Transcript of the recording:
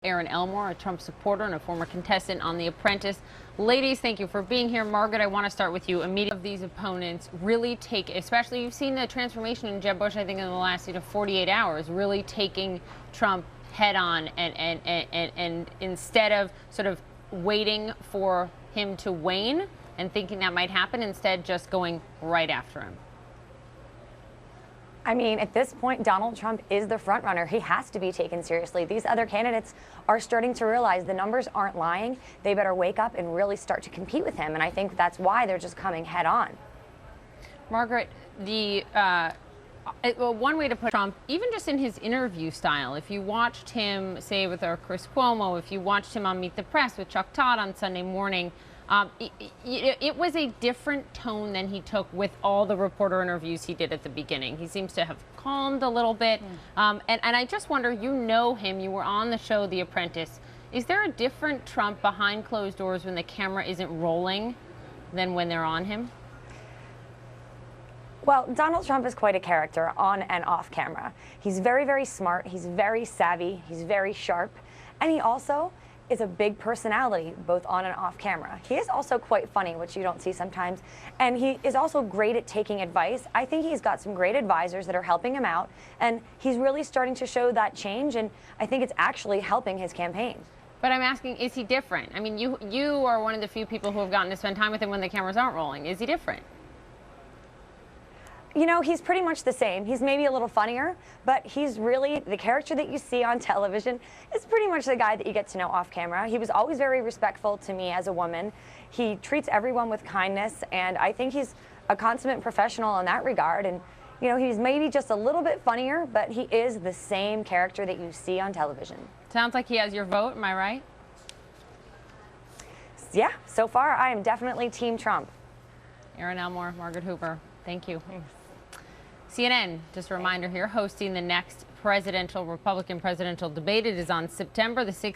Erin Elmore, a Trump supporter and a former contestant on The Apprentice. Ladies, thank you for being here. Margaret, I want to start with you immediately. Of these opponents really take, especially you've seen the transformation in Jeb Bush, I think in the last 48 hours, really taking Trump head on and instead of sort of waiting for him to wane and thinking that might happen, instead just going right after him. I mean, at this point, Donald Trump is the front runner. He has to be taken seriously. These other candidates are starting to realize the numbers aren't lying. They better wake up and really start to compete with him. And I think that's why they're just coming head on. Margaret, one way to put Trump, even just in his interview style, if you watched him, say, with Chris Cuomo, if you watched him on Meet the Press with Chuck Todd on Sunday morning, it was a different tone than he took with all the reporter interviews he did at the beginning. He seems to have calmed a little bit. And I just wonder, you know him, you were on the show The Apprentice. Is there a different Trump behind closed doors when the camera isn't rolling than when they're on him? Well, Donald Trump is quite a character on and off camera. He's very, very smart. He's very savvy. He's very sharp. And he also is a big personality, both on and off camera. He is also quite funny, which you don't see sometimes. And he is also great at taking advice. I think he's got some great advisors that are helping him out. And he's really starting to show that change. And I think it's actually helping his campaign. But I'm asking, is he different? I mean, you are one of the few people who have gotten to spend time with him when the cameras aren't rolling. Is he different? You know, he's pretty much the same. He's maybe a little funnier, but he's really the character that you see on television is pretty much the guy that you get to know off camera. He was always very respectful to me as a woman. He treats everyone with kindness, and I think he's a consummate professional in that regard. And, you know, he's maybe just a little bit funnier, but he is the same character that you see on television. Sounds like he has your vote, am I right? Yeah, so far I am definitely Team Trump. Erin Elmore, Margaret Hooper, thank you. CNN, just a reminder here, hosting the next Republican presidential debate. It is on September the 6th.